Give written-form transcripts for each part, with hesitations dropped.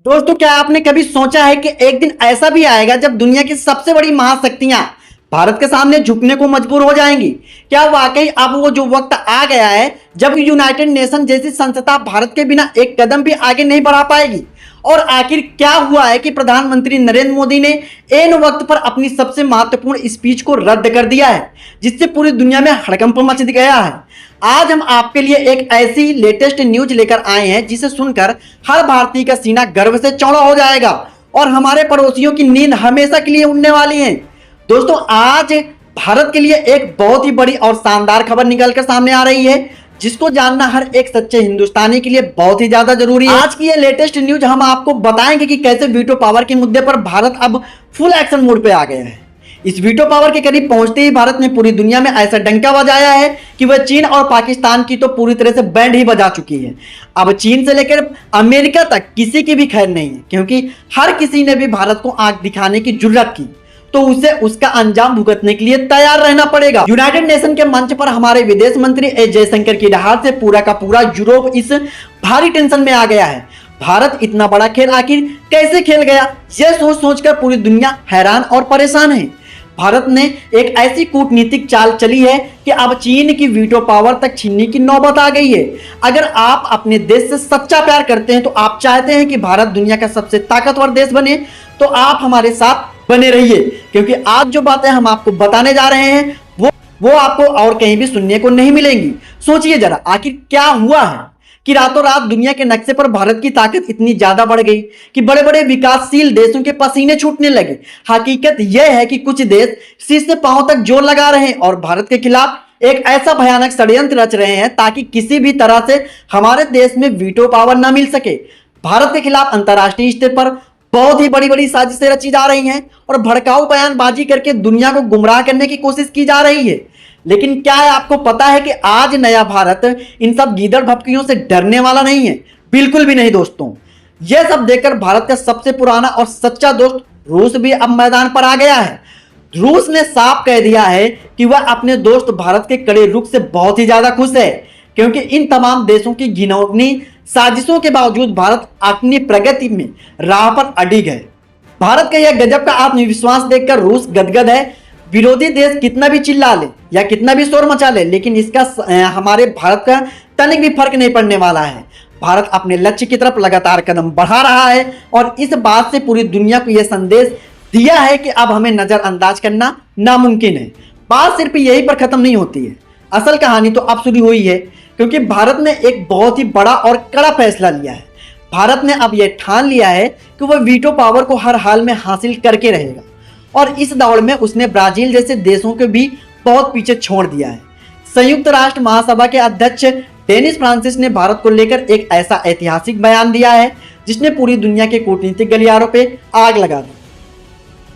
दोस्तों, क्या आपने कभी सोचा है कि एक दिन ऐसा भी आएगा जब दुनिया की सबसे बड़ी महाशक्तियां भारत के सामने झुकने को मजबूर हो जाएंगी? क्या वाकई अब वो जो वक्त आ गया है जब यूनाइटेड नेशन जैसी संस्था भारत के बिना एक कदम भी आगे नहीं बढ़ा पाएगी? और आखिर क्या हुआ है कि प्रधानमंत्री नरेंद्र मोदी ने एन वक्त पर अपनी सबसे महत्वपूर्ण स्पीच को रद्द कर दिया है, जिससे पूरी दुनिया में हड़कंप मच गया है। आज हम आपके लिए एक ऐसी लेटेस्ट न्यूज लेकर आए हैं जिसे सुनकर हर भारतीय का सीना गर्व से चौड़ा हो जाएगा और हमारे पड़ोसियों की नींद हमेशा के लिए उड़ने वाली है। दोस्तों, आज भारत के लिए एक बहुत ही बड़ी और शानदार खबर निकलकर सामने आ रही है, जिसको जानना हर एक सच्चे हिंदुस्तानी के लिए बहुत ही ज्यादा जरूरी है। आज की ये लेटेस्ट न्यूज हम आपको बताएंगे कि कैसे वीटो पावर के मुद्दे पर भारत अब फुल एक्शन मोड पे आ गया है। इस वीटो पावर के करीब पहुंचते ही भारत ने पूरी दुनिया में ऐसा डंका बजाया है कि वह चीन और पाकिस्तान की तो पूरी तरह से बैंड ही बजा चुकी है। अब चीन से लेकर अमेरिका तक किसी की भी खैर नहीं है, क्योंकि हर किसी ने भी भारत को आंख दिखाने की जुर्रत की तो उसे उसका अंजाम भुगतने के लिए तैयार रहना पड़ेगा। यूनाइटेड नेशन के मंच पर हमारे विदेश मंत्री एस जयशंकर की डहार से पूरा का पूरा यूरोप इस भारी टेंशन में आ गया है। भारत इतना बड़ा खेल आखिर कैसे खेल गया, यह सोच सोचकर पूरी दुनिया हैरान और परेशान है। भारत ने एक ऐसी कूटनीतिक चाल चली है कि अब चीन की वीटो पावर तक छीनने की नौबत आ गई है। अगर आप अपने देश से सच्चा प्यार करते हैं, तो आप चाहते हैं कि भारत दुनिया का सबसे ताकतवर देश बने, तो आप हमारे साथ बने रहिए, क्योंकि आज जो बातें हम आपको बताने जा रहे हैं वो आपको और कहीं भी सुनने को नहीं मिलेंगी। सोचिए जरा, आखिर क्या हुआ है कि रातों रात दुनिया के नक्शे पर भारत की ताकत इतनी ज्यादा बढ़ गई कि बड़े बड़े विकासशील देशों के पसीने छूटने लगे। हकीकत यह है कि कुछ देश सिर से पांव तक जोर लगा रहे हैं और भारत के खिलाफ एक ऐसा भयानक षड्यंत्र रच रहे हैं ताकि किसी भी तरह से हमारे देश में वीटो पावर न मिल सके। भारत के खिलाफ अंतर्राष्ट्रीय स्तर पर बहुत ही बड़ी बड़ी साजिशें रची जा रही हैं और भड़काऊ बयानबाजी करके दुनिया को गुमराह करने की कोशिश की जा रही है। लेकिन क्या है, आपको पता है कि आज नया भारत इन सब गीदड़ भपकियों से डरने वाला नहीं है? बिल्कुल भी नहीं दोस्तों। यह सब देखकर भारत का सबसे पुराना और सच्चा दोस्त रूस भी अब मैदान पर आ गया है। रूस ने साफ कह दिया है कि वह अपने दोस्त भारत के कड़े रुख से बहुत ही ज्यादा खुश है, क्योंकि इन तमाम देशों की घिनौनी साजिशों के बावजूद भारत अपनी प्रगति में राह पर अडिग है। भारत का यह गजब का आत्मविश्वास देखकर रूस गदगद है। विरोधी देश कितना भी चिल्ला ले या कितना भी शोर मचा ले, लेकिन इसका हमारे भारत का तनिक भी फर्क नहीं पड़ने वाला है। भारत अपने लक्ष्य की तरफ लगातार कदम बढ़ा रहा है और इस बात से पूरी दुनिया को यह संदेश दिया है कि अब हमें नजरअंदाज करना नामुमकिन है। बात सिर्फ यही पर खत्म नहीं होती है, असल कहानी तो अब शुरू हुई है, क्योंकि भारत ने एक बहुत ही बड़ा और कड़ा फैसला लिया है। भारत ने अब यह ठान लिया है कि वह वीटो पावर को हर हाल में हासिल करके रहेगा और इस दौड़ में उसने ब्राजील जैसे देशों को भी बहुत पीछे छोड़ दिया है। संयुक्त राष्ट्र महासभा के अध्यक्ष डेनिस फ्रांसिस ने भारत को लेकर एक ऐसा ऐतिहासिक बयान दिया है जिसने पूरी दुनिया के कूटनीतिक गलियारों पे आग लगा दी।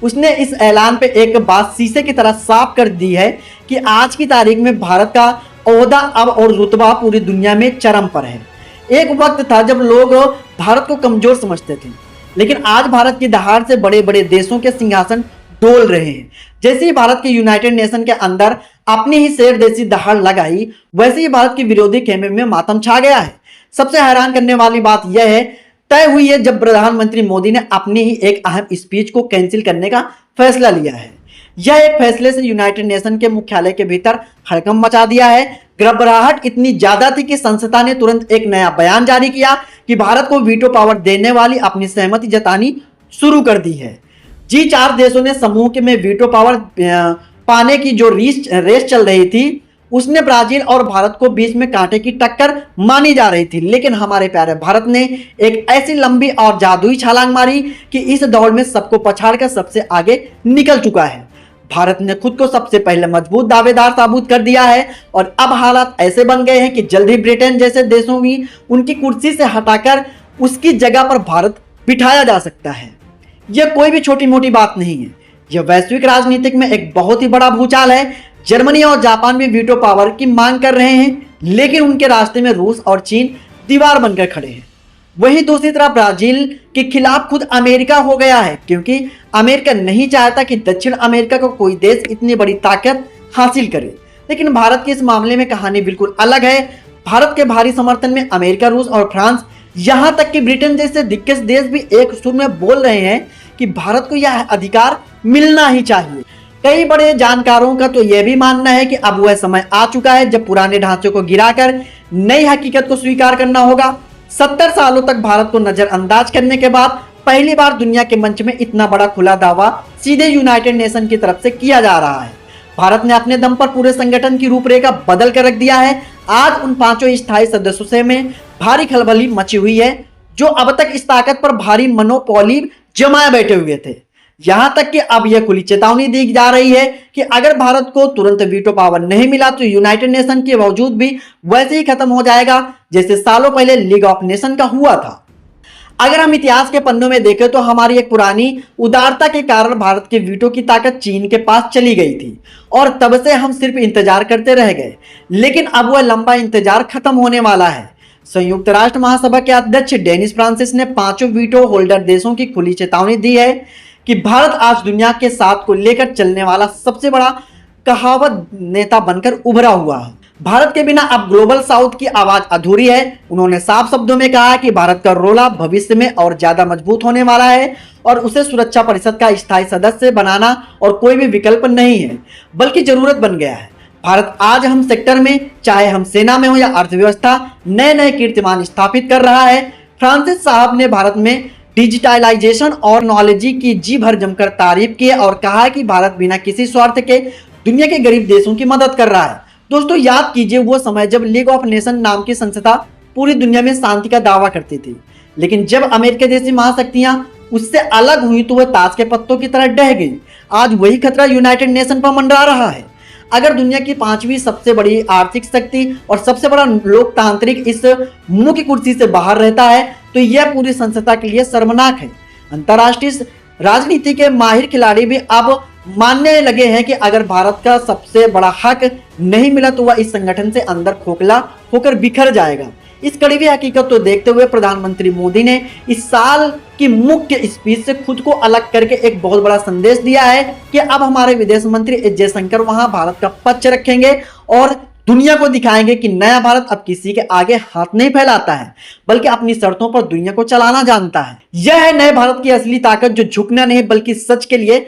उसने इस ऐलान पे एक बात शीशे की तरह साफ कर दी है कि आज की तारीख में भारत का ओहदा अब और रुतबा पूरी दुनिया में चरम पर है। एक वक्त था जब लोग भारत को कमजोर समझते थे, लेकिन आज भारत की दहाड़ से बड़े बड़े देशों के सिंहासन डोल रहे हैं। जैसे ही भारत के यूनाइटेड नेशन के अंदर अपनी ही शेर जैसी दहाड़ लगाई, वैसे ही भारत के विरोधी खेमे में मातम छा गया है। सबसे हैरान करने वाली बात यह है तय हुई है जब प्रधानमंत्री मोदी ने अपनी ही एक अहम स्पीच को कैंसिल करने का फैसला लिया है। यह एक फैसले से यूनाइटेड नेशन के मुख्यालय के भीतर हड़कंप मचा दिया है। घबराहट इतनी ज्यादा थी कि संसद ने तुरंत एक नया बयान जारी किया कि भारत को वीटो पावर देने वाली अपनी सहमति जतानी शुरू कर दी है। G4 देशों ने समूह के में वीटो पावर पाने की जो रेस चल रही थी, उसने ब्राजील और भारत को बीच में कांटे की टक्कर मानी जा रही थी। लेकिन हमारे प्यारे भारत ने एक ऐसी लंबी और जादुई छलांग मारी कि इस दौड़ में सबको पछाड़कर सबसे आगे निकल चुका है। भारत ने खुद को सबसे पहले मजबूत दावेदार साबित कर दिया है और अब हालात ऐसे बन गए हैं कि जल्द ही ब्रिटेन जैसे देशों भी उनकी कुर्सी से हटाकर उसकी जगह पर भारत बिठाया जा सकता है। यह कोई भी छोटी मोटी बात नहीं है, यह वैश्विक राजनीतिक में एक बहुत ही बड़ा भूचाल है। जर्मनी और जापान भी वीटो पावर की मांग कर रहे हैं, लेकिन उनके रास्ते में रूस और चीन दीवार बनकर खड़े हैं। वहीं दूसरी तरफ ब्राजील के खिलाफ खुद अमेरिका हो गया है, क्योंकि अमेरिका नहीं चाहता कि दक्षिण अमेरिका को कोई देश इतनी बड़ी ताकत हासिल करे। लेकिन भारत के इस मामले में कहानी बिल्कुल अलग है। भारत के भारी समर्थन में अमेरिका, रूस और फ्रांस यहाँ तक कि ब्रिटेन जैसे दिग्गज देश भी एक सुर में बोल रहे हैं कि भारत को यह अधिकार मिलना ही चाहिए। कई बड़े जानकारों का तो यह भी मानना है कि अब वह समय आ चुका है जब पुराने ढांचे को गिराकर नई हकीकत को स्वीकार करना होगा। 70 सालों तक भारत को नजरअंदाज करने के बाद पहली बार दुनिया के मंच में इतना बड़ा खुला दावा सीधे यूनाइटेड नेशन की तरफ से किया जा रहा है। भारत ने अपने दम पर पूरे संगठन की रूपरेखा बदल कर रख दिया है। आज उन 5 स्थायी सदस्यों से में भारी खलबली मची हुई है जो अब तक इस ताकत पर भारी मोनोपोली जमाए बैठे हुए थे। यहां तक कि अब यह खुली चेतावनी दी जा रही है कि अगर भारत को तुरंत वीटो पावर नहीं मिला तो यूनाइटेड नेशन के वजूद भी वैसे ही खत्म हो जाएगा जैसे सालों पहले लीग ऑफ नेशन का हुआ था। अगर हम इतिहास के पन्नों में देखें तो हमारी एक पुरानी उदारता के कारण भारत के वीटो की ताकत चीन के पास चली गई थी और तब से हम सिर्फ इंतजार करते रह गए, लेकिन अब वह लंबा इंतजार खत्म होने वाला है। संयुक्त राष्ट्र महासभा के अध्यक्ष डेनिस फ्रांसिस ने 5 वीटो होल्डर देशों की खुली चेतावनी दी है कि भारत आज दुनिया के साथ को लेकर चलने वाला सबसे बड़ा कहावत नेता बनकर उभरा हुआ है। भारत के बिना अब ग्लोबल साउथ की आवाज अधूरी है। उन्होंने साफ शब्दों में कहा कि भारत का रोला भविष्य में और ज्यादा मजबूत होने वाला है और उसे सुरक्षा परिषद का स्थायी सदस्य बनाना और कोई भी विकल्प नहीं है बल्कि जरूरत बन गया है। भारत आज हम सेक्टर में, चाहे हम सेना में हो या अर्थव्यवस्था, नए नए कीर्तिमान स्थापित कर रहा है। फ्रांसिस साहब ने भारत में डिजिटलाइजेशन और नॉलेजी की जी भर जमकर तारीफ की और कहा कि भारत बिना किसी स्वार्थ के दुनिया के गरीब देशों की मदद कर रहा है। दोस्तों, याद कीजिए वो समय जब लीग ऑफ नेशन नाम की संस्था पूरी दुनिया में शांति का दावा करती थी, लेकिन जब अमेरिका जैसी महाशक्तियां उससे अलग हुई तो वह ताश के पत्तों की तरह ढह गई। आज वही खतरा यूनाइटेड नेशन पर मंडरा रहा है। अगर दुनिया की 5वीं सबसे बड़ी आर्थिक शक्ति और सबसे बड़ा लोकतांत्रिक इस मुख्य कुर्सी से बाहर रहता है तो यह पूरी संस्था के लिए शर्मनाक है। अंतर्राष्ट्रीय राजनीति के माहिर खिलाड़ी भी अब मानने लगे हैं कि अगर भारत का सबसे बड़ा हक नहीं मिला तो वह इस संगठन से अंदर खोखला होकर बिखर जाएगा। इस कड़वी हकीकत को देखते हुए प्रधानमंत्री मोदी ने इस साल की मुख्य स्पीच से खुद को अलग करके एक बहुत बड़ा संदेश दिया है कि अब हमारे विदेश मंत्री एस जयशंकर वहां भारत का पक्ष रखेंगे और दुनिया को दिखाएंगे कि नया भारत अब किसी के आगे हाथ नहीं फैलाता है बल्कि अपनी शर्तों पर दुनिया को चलाना जानता है। यह है नए भारत की असली ताकत जो झुकना नहीं बल्कि सच के लिए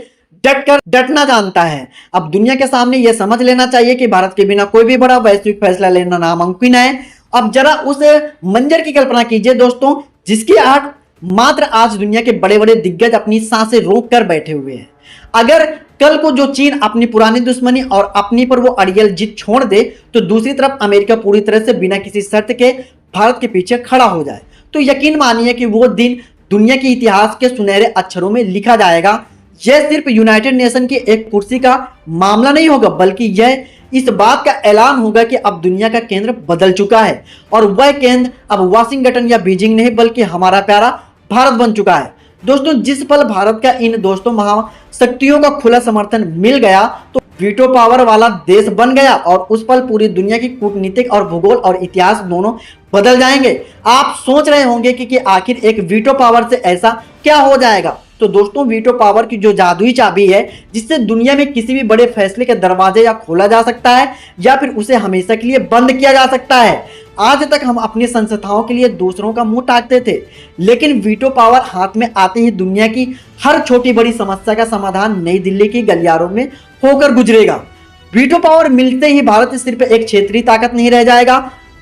डटना जानता है। अब दुनिया के सामने यह समझ लेना चाहिए कि भारत के बिना कोई भी बड़ा वैश्विक फैसला लेना नामुमकिन है। अब जरा उस मंजर की कल्पना कीजिए दोस्तों, जिसकी आड़ मात्र आज दुनिया के बड़े बड़े दिग्गज अपनी सांसें रोक कर बैठे हुए हैं। अगर कल को जो चीन अपनी पुरानी दुश्मनी और अपनी पर वो अड़ियल जिद छोड़ दे तो दूसरी तरफ अमेरिका पूरी तरह से बिना किसी शर्त के भारत के पीछे खड़ा हो जाए तो यकीन मानिए कि वो दिन दुनिया के इतिहास के सुनहरे अक्षरों में लिखा जाएगा। यह सिर्फ यूनाइटेड नेशन की एक कुर्सी का मामला नहीं होगा बल्कि यह इस बात का ऐलान होगा कि अब दुनिया का केंद्र बदल चुका है और वह केंद्र अब वाशिंगटन या बीजिंग नहीं बल्कि हमारा प्यारा भारत बन चुका है। दोस्तों, जिस पल भारत का इन दोस्तों महाशक्तियों का खुला समर्थन मिल गया तो वीटो पावर वाला देश बन गया और उस पल पूरी दुनिया की कूटनीतिक और भूगोल और इतिहास दोनों बदल जाएंगे। आप सोच रहे होंगे कि आखिर एक वीटो पावर से ऐसा क्या हो जाएगा। तो दोस्तों, वीटो पावर की जो जादुई चाबी है जिससे दुनिया में किसी भी बड़े फैसले के दरवाजे या खोला जा सकता है या फिर उसे हमेशा के लिए बंद किया जा सकता है। आज तक हम अपनी संस्थाओं के लिए दूसरों का मुंह ताकते थे, लेकिन वीटो पावर हाथ में आते ही दुनिया की हर छोटी बड़ी समस्या का समाधान नई दिल्ली की गलियारों में होकर गुजरेगा। वीटो पावर मिलते ही भारत सिर्फ एक क्षेत्रीय ताकत नहीं रह जाएगा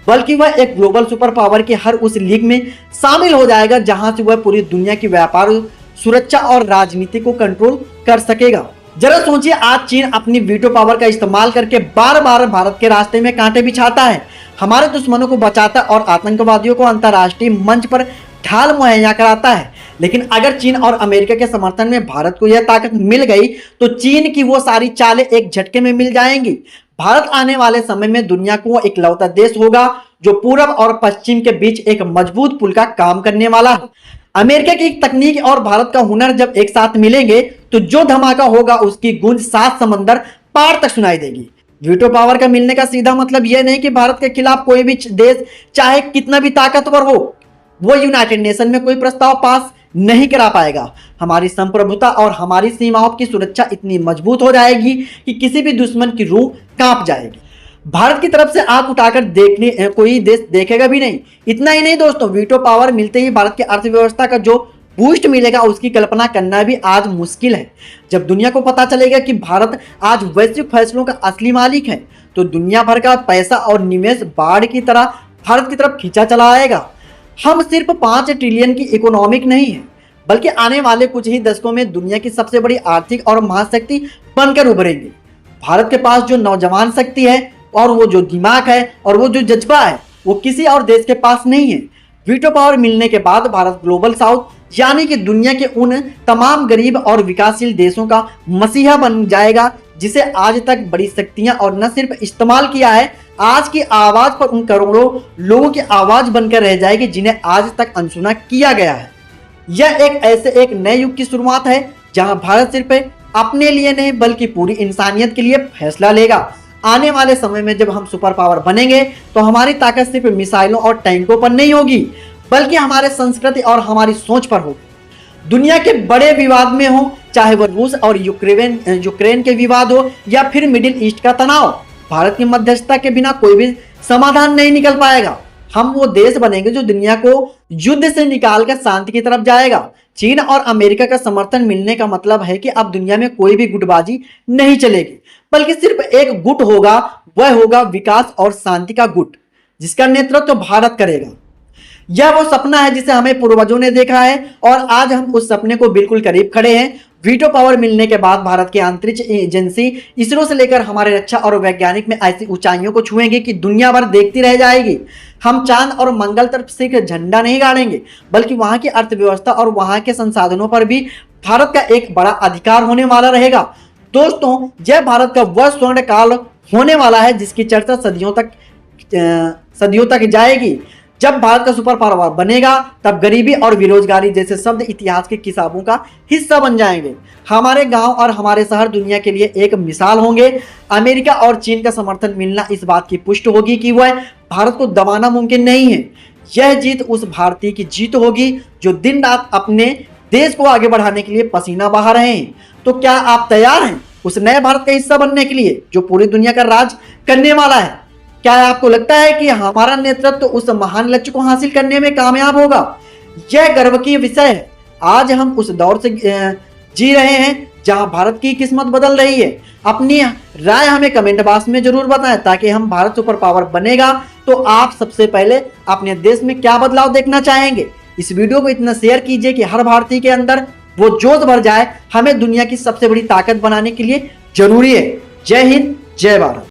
बल्कि वह एक ग्लोबल सुपर पावर की हर उस लीग में शामिल हो जाएगा जहां से वह पूरी दुनिया की व्यापार, सुरक्षा और राजनीति को कंट्रोल कर सकेगा। जरा सोचिए, आज चीन अपनी वीटो पावर का इस्तेमाल करके बार बार भारत के रास्ते में कांटे बिछाता है, हमारे दुश्मनों को बचाता और आतंकवादियों को अंतर्राष्ट्रीय मंच पर ढाल मुहैया कराता है। लेकिन अगर चीन और अमेरिका के समर्थन में भारत को यह ताकत मिल गई तो चीन की वो सारी चालें एक झटके में मिल जाएंगी। भारत आने वाले समय में दुनिया को इकलौता देश होगा जो पूरब और पश्चिम के बीच एक मजबूत पुल का काम करने वाला है। अमेरिका की तकनीक और भारत का हुनर जब एक साथ मिलेंगे तो जो धमाका होगा उसकी गूंज 7 समंदर पार तक सुनाई देगी। वीटो पावर का मिलने का सीधा मतलब यह नहीं कि भारत के खिलाफ कोई भी देश चाहे कितना भी ताकतवर हो वो यूनाइटेड नेशन में कोई प्रस्ताव पास नहीं करा पाएगा। हमारी संप्रभुता और हमारी सीमाओं की सुरक्षा इतनी मजबूत हो जाएगी कि किसी भी दुश्मन की रूह कांप जाएगी। भारत की तरफ से आंख उठाकर देखने कोई देश देखेगा भी नहीं। इतना ही नहीं दोस्तों, वीटो पावर मिलते ही भारत की अर्थव्यवस्था का जो बूस्ट मिलेगा उसकी कल्पना करना भी आज मुश्किल है। जब दुनिया को पता चलेगा कि भारत आज वैश्विक फैसलों का असली मालिक है तो दुनिया भर का पैसा और निवेश बाढ़ की तरह भारत की तरफ खींचा चला आएगा। हम सिर्फ 5 ट्रिलियन की इकोनॉमिक नहीं है, बल्कि आने वाले कुछ ही दशकों में दुनिया की सबसे बड़ी आर्थिक और महाशक्ति बनकर उभरेंगे। भारत के पास जो नौजवान शक्ति है और वो जो दिमाग है और वो जो जज्बा है वो किसी और देश के पास नहीं है। वीटो पावर मिलने के बाद भारत ग्लोबल साउथ यानी कि दुनिया के उन तमाम गरीब और विकासशील देशों का मसीहा बन जाएगा जिसे आज तक बड़ी शक्तियां और न सिर्फ इस्तेमाल किया है, आज की आवाज पर उन करोड़ों लोगों की आवाज बनकर रह जाएगी जिन्हें आज तक अनसुना किया गया है। यह एक नए युग की शुरुआत है जहां भारत सिर्फ अपने लिए नहीं बल्कि पूरी इंसानियत के लिए फैसला लेगा। आने वाले समय में जब हम सुपर पावर बनेंगे तो हमारी ताकत सिर्फ मिसाइलों और टैंकों पर नहीं होगी बल्कि हमारे संस्कृति और हमारी सोच पर होगी। दुनिया के बड़े विवाद में हो, चाहे वह रूस और यूक्रेन के विवाद हो या फिर मिडिल ईस्ट का तनाव, भारत की मध्यस्थता के बिना कोई भी समाधान नहीं निकल पाएगा। हम वो देश बनेंगे जो दुनिया को युद्ध से निकालकर शांति की तरफ जाएगा। चीन और अमेरिका का समर्थन मिलने का मतलब है कि अब दुनिया में कोई भी गुटबाजी नहीं चलेगी बल्कि सिर्फ एक गुट होगा, वह होगा विकास और शांति का गुट, जिसका नेतृत्व भारत करेगा। यह वो सपना है जिसे हमें पूर्वजों ने देखा है और आज हम उस सपने को बिल्कुल करीब खड़े हैं। वीटो पावर मिलने के बाद भारत की अंतरिक्ष एजेंसी इसरो से लेकर हमारे रक्षा और वैज्ञानिक में ऐसी ऊंचाइयों को छुएंगे कि दुनिया भर देखती रह जाएगी। हम चांद और मंगल तरफ सिर्फ झंडा नहीं गाड़ेंगे बल्कि वहां की अर्थव्यवस्था और वहां के संसाधनों पर भी भारत का एक बड़ा अधिकार होने वाला रहेगा। दोस्तों, यह भारत का वह स्वर्ण काल होने वाला है जिसकी चर्चा सदियों तक जाएगी। जब भारत का सुपर पावर बनेगा तब गरीबी और बेरोजगारी जैसे शब्द इतिहास की किताबों का हिस्सा बन जाएंगे। हमारे गांव और हमारे शहर दुनिया के लिए एक मिसाल होंगे। अमेरिका और चीन का समर्थन मिलना इस बात की पुष्टि होगी कि वह भारत को दबाना मुमकिन नहीं है। यह जीत उस भारतीय की जीत होगी जो दिन रात अपने देश को आगे बढ़ाने के लिए पसीना बहा रहे हैं। तो क्या आप तैयार हैं उस नए भारत का हिस्सा बनने के लिए जो पूरी दुनिया का राज करने वाला है? क्या आपको लगता है कि हमारा नेतृत्व उस महान लक्ष्य को हासिल करने में कामयाब होगा? यह गर्व की विषय है। आज हम उस दौर से जी रहे हैं जहां भारत की किस्मत बदल रही है। अपनी राय हमें कमेंट बॉक्स में जरूर बताएं ताकि हम भारत सुपर पावर बनेगा तो आप सबसे पहले अपने देश में क्या बदलाव देखना चाहेंगे। इस वीडियो को इतना शेयर कीजिए कि हर भारतीय के अंदर वो जोश भर जाए। हमें दुनिया की सबसे बड़ी ताकत बनाने के लिए जरूरी है। जय हिंद, जय भारत।